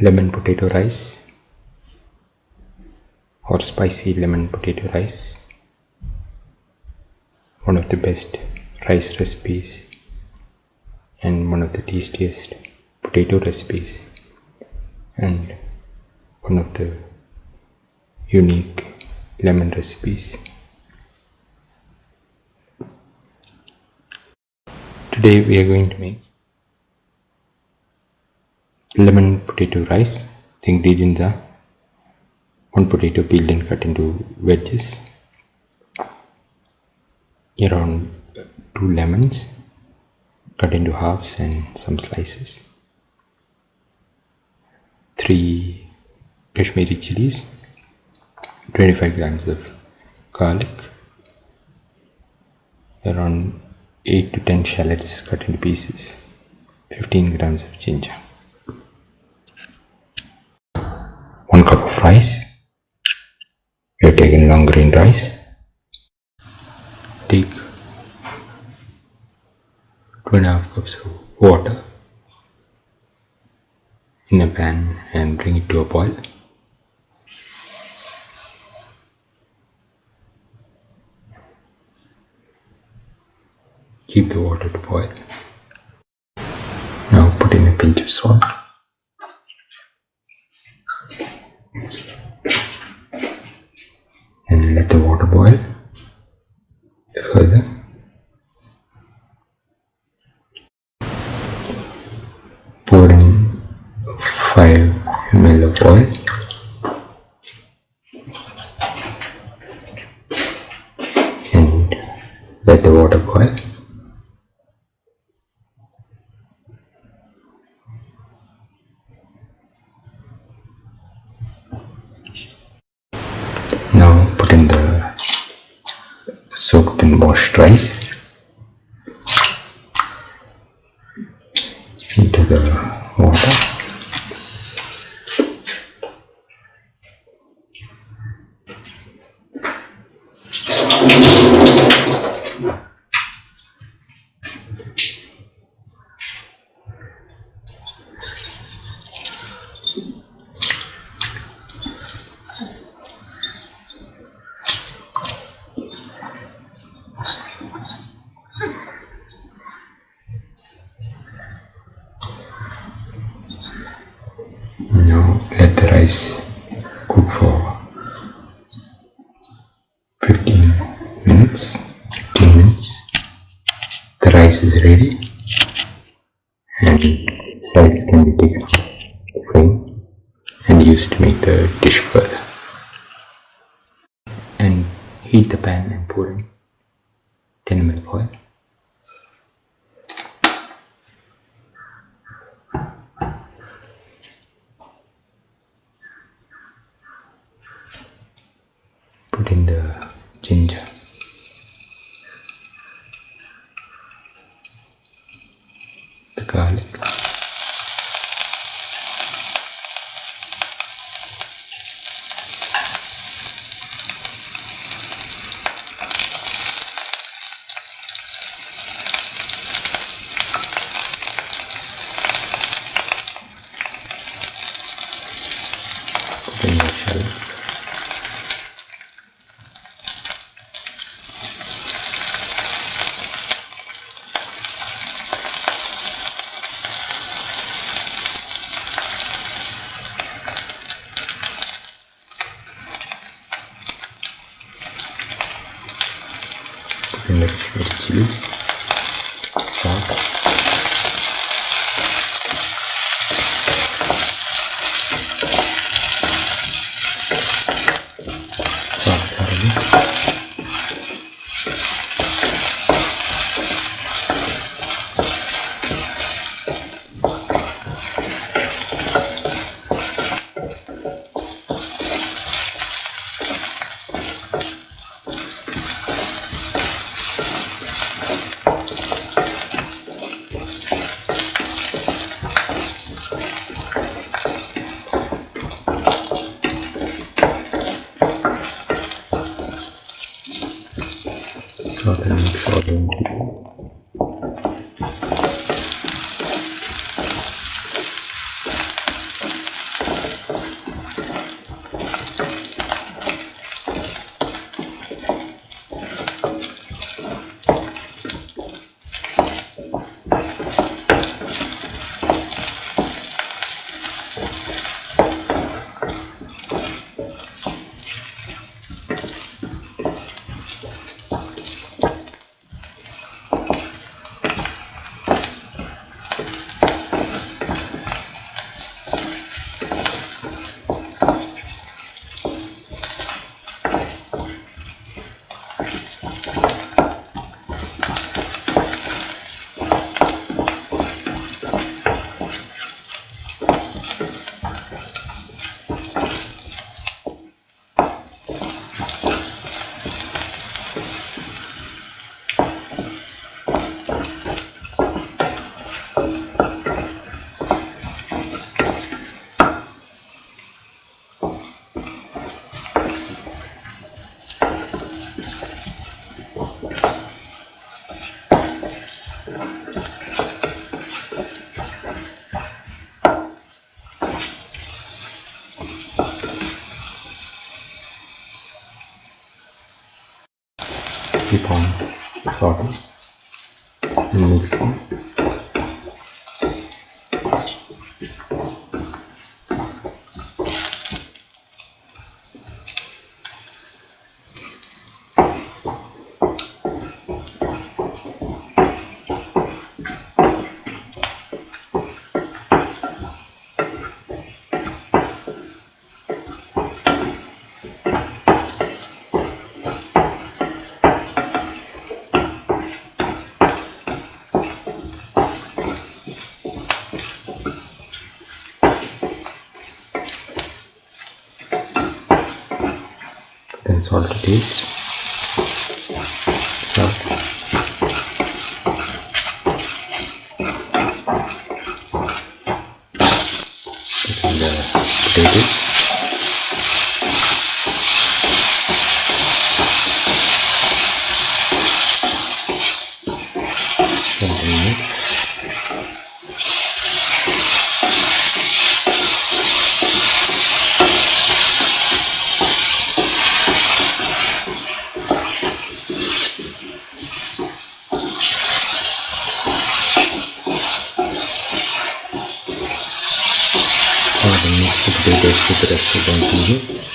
lemon potato rice or spicy lemon potato rice, one of the best rice recipes and one of the tastiest potato recipes and one of the unique lemon recipes. Today we are going to make lemon potato rice. The ingredients are 1 potato peeled and cut into wedges, around 2 lemons cut into halves and some slices, 3 Kashmiri chillies, 25 grams of garlic, around 8 to 10 shallots cut into pieces, 15 grams of ginger, 1 cup of rice. We have taken long grain rice. Take 2.5 cups of water in a pan and bring it to a boil. Keep the water to boil. Now put in a pinch of salt. And let the water boil further. Pour in 5 ml of oil. And let the water boil. Now put in the soaked and washed rice into the water. Now let the rice cook for 15 minutes. The rice is ready and rice can be taken off the flame and used to make the dish further. And heat the pan and pour in 10 ml of oil. Put in the ginger, the garlic, put in the shallots. Put in the chillies, salt, salt and mix all the ingredients. Keep on sauteing and mixing. Then salt to taste. Salt. Put in the potatoes. Then mix. Mix the potatoes with the rest of the ingredients.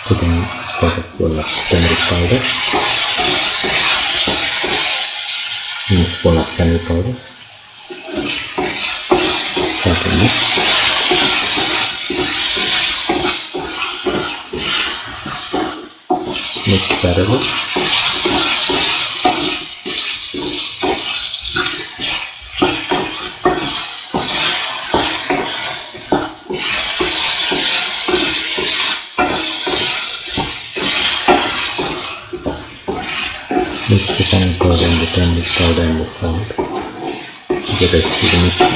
Put in a quarter spoon of turmeric powder, and a spoon of fennel powder. Try to mix. Mix thoroughly. Mix the fennel powder and the turmeric powder and the salt. The rest of the mixture.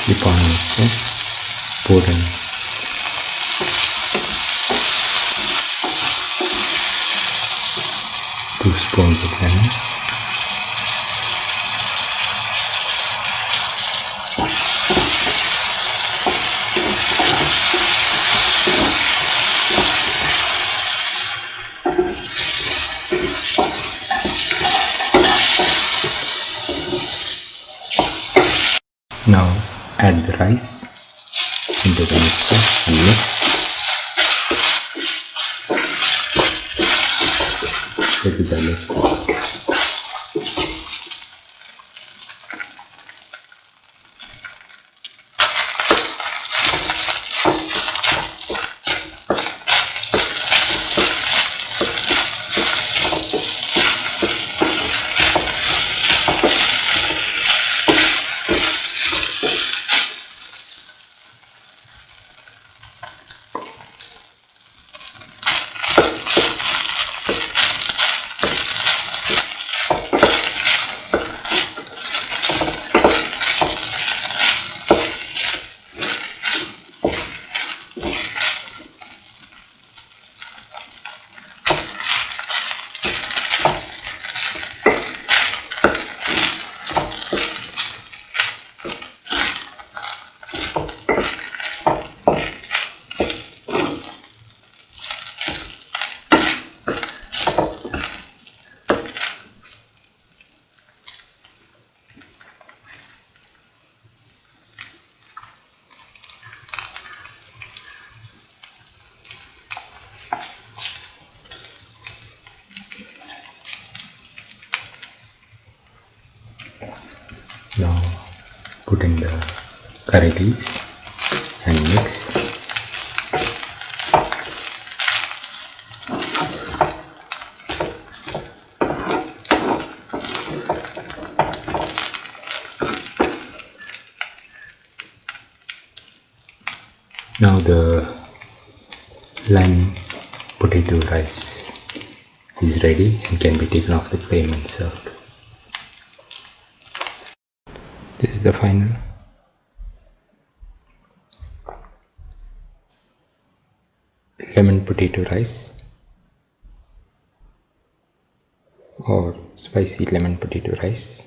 Keep on mixing. Pour in 2 spoons of lemon. Now add the rice into the mixer and mix. Put the garlic. Now put in the curry leaves and mix. Now the lime potato rice is ready and can be taken off the flame and served. This is the final. Lemon potato rice or spicy lemon potato rice,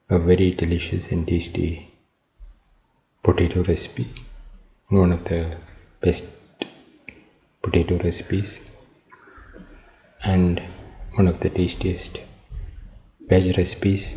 a very delicious and tasty potato recipe, one of the best potato recipes and one of the tastiest veg recipes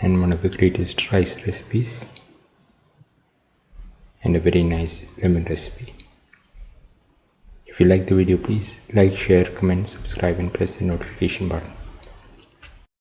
and one of the greatest rice recipes and a very nice lemon recipe. If you like the video, please like, share, comment, subscribe and press the notification button.